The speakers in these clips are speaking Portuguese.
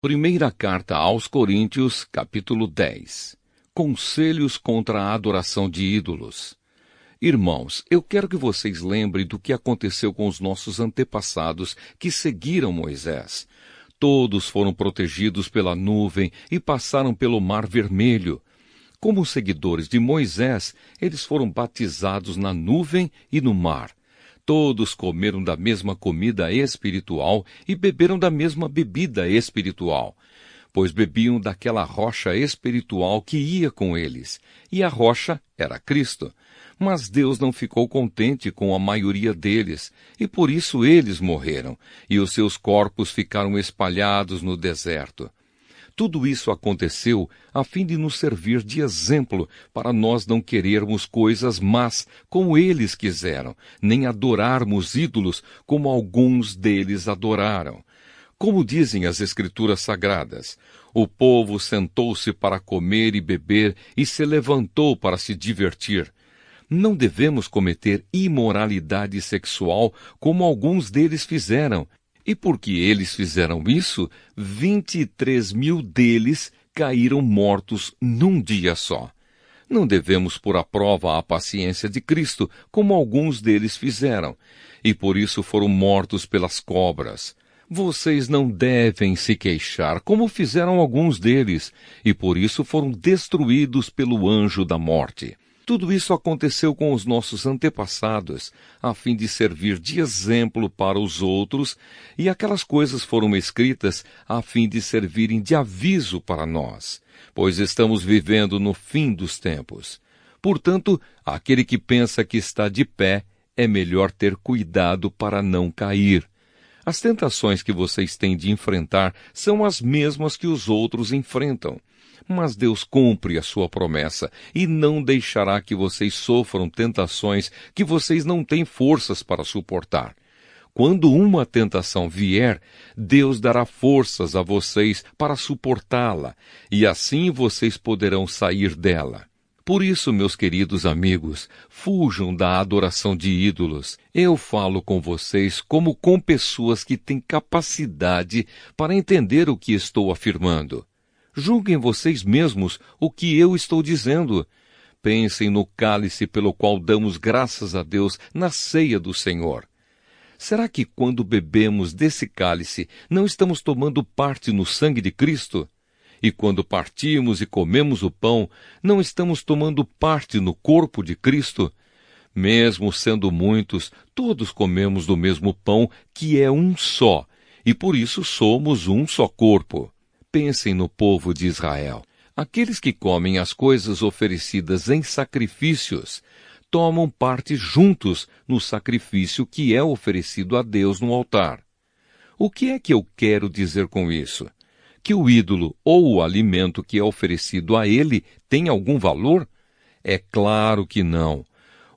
Primeira carta aos Coríntios, capítulo 10. Conselhos contra a adoração de ídolos. Irmãos, eu quero que vocês lembrem do que aconteceu com os nossos antepassados que seguiram Moisés. Todos foram protegidos pela nuvem e passaram pelo Mar Vermelho. Como seguidores de Moisés, eles foram batizados na nuvem e no mar. Todos comeram da mesma comida espiritual e beberam da mesma bebida espiritual, pois bebiam daquela rocha espiritual que ia com eles, e a rocha era Cristo. Mas Deus não ficou contente com a maioria deles, e por isso eles morreram, e os seus corpos ficaram espalhados no deserto. Tudo isso aconteceu a fim de nos servir de exemplo para nós não querermos coisas más como eles quiseram, nem adorarmos ídolos como alguns deles adoraram. Como dizem as Escrituras Sagradas, o povo sentou-se para comer e beber e se levantou para se divertir. Não devemos cometer imoralidade sexual como alguns deles fizeram. E porque eles fizeram isso, 23.000 deles caíram mortos num dia só. Não devemos pôr à prova a paciência de Cristo, como alguns deles fizeram, e por isso foram mortos pelas cobras. Vocês não devem se queixar, como fizeram alguns deles, e por isso foram destruídos pelo anjo da morte. Tudo isso aconteceu com os nossos antepassados, a fim de servir de exemplo para os outros, e aquelas coisas foram escritas a fim de servirem de aviso para nós, pois estamos vivendo no fim dos tempos. Portanto, aquele que pensa que está de pé, é melhor ter cuidado para não cair. As tentações que vocês têm de enfrentar são as mesmas que os outros enfrentam. Mas Deus cumpre a sua promessa e não deixará que vocês sofram tentações que vocês não têm forças para suportar. Quando uma tentação vier, Deus dará forças a vocês para suportá-la, e assim vocês poderão sair dela. Por isso, meus queridos amigos, fujam da adoração de ídolos. Eu falo com vocês como com pessoas que têm capacidade para entender o que estou afirmando. Julguem vocês mesmos o que eu estou dizendo. Pensem no cálice pelo qual damos graças a Deus na ceia do Senhor. Será que quando bebemos desse cálice não estamos tomando parte no sangue de Cristo? E quando partimos e comemos o pão, não estamos tomando parte no corpo de Cristo? Mesmo sendo muitos, todos comemos do mesmo pão, que é um só, e por isso somos um só corpo. Pensem no povo de Israel. Aqueles que comem as coisas oferecidas em sacrifícios tomam parte juntos no sacrifício que é oferecido a Deus no altar. O que é que eu quero dizer com isso? Que o ídolo ou o alimento que é oferecido a ele tem algum valor? É claro que não.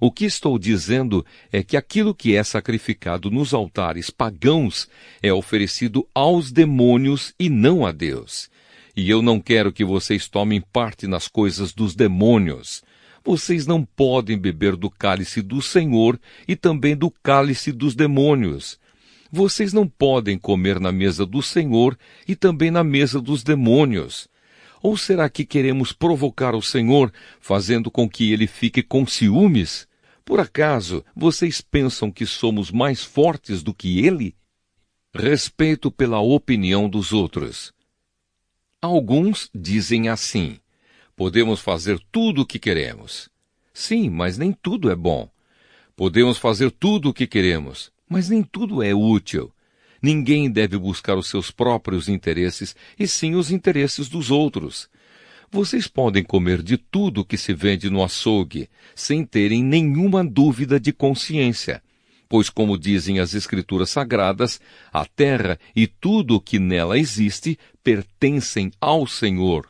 O que estou dizendo é que aquilo que é sacrificado nos altares pagãos é oferecido aos demônios e não a Deus. E eu não quero que vocês tomem parte nas coisas dos demônios. Vocês não podem beber do cálice do Senhor e também do cálice dos demônios. Vocês não podem comer na mesa do Senhor e também na mesa dos demônios. Ou será que queremos provocar o Senhor, fazendo com que ele fique com ciúmes? Por acaso, vocês pensam que somos mais fortes do que ele? Respeito pela opinião dos outros. Alguns dizem assim: podemos fazer tudo o que queremos. Sim, mas nem tudo é bom. Podemos fazer tudo o que queremos, mas nem tudo é útil. Ninguém deve buscar os seus próprios interesses, e sim os interesses dos outros. Vocês podem comer de tudo que se vende no açougue, sem terem nenhuma dúvida de consciência. Pois, como dizem as Escrituras Sagradas, a terra e tudo o que nela existe pertencem ao Senhor.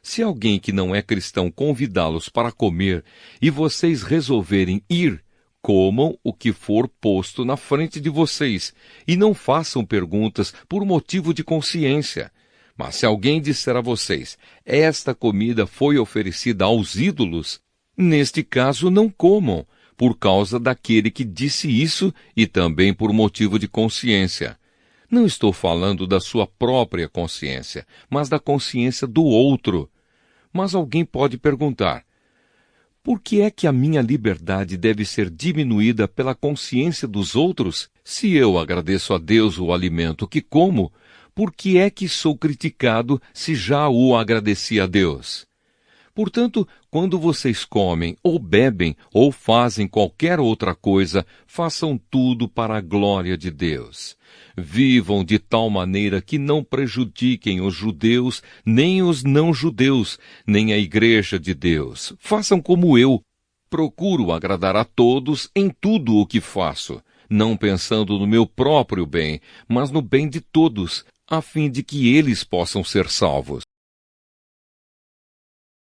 Se alguém que não é cristão convidá-los para comer e vocês resolverem ir, comam o que for posto na frente de vocês e não façam perguntas por motivo de consciência. Mas se alguém disser a vocês, esta comida foi oferecida aos ídolos, neste caso não comam, por causa daquele que disse isso e também por motivo de consciência. Não estou falando da sua própria consciência, mas da consciência do outro. Mas alguém pode perguntar: por que é que a minha liberdade deve ser diminuída pela consciência dos outros? Se eu agradeço a Deus o alimento que como, por que é que sou criticado se já o agradeci a Deus? Portanto, quando vocês comem, ou bebem, ou fazem qualquer outra coisa, façam tudo para a glória de Deus. Vivam de tal maneira que não prejudiquem os judeus, nem os não-judeus, nem a igreja de Deus. Façam como eu. Procuro agradar a todos em tudo o que faço, não pensando no meu próprio bem, mas no bem de todos, a fim de que eles possam ser salvos.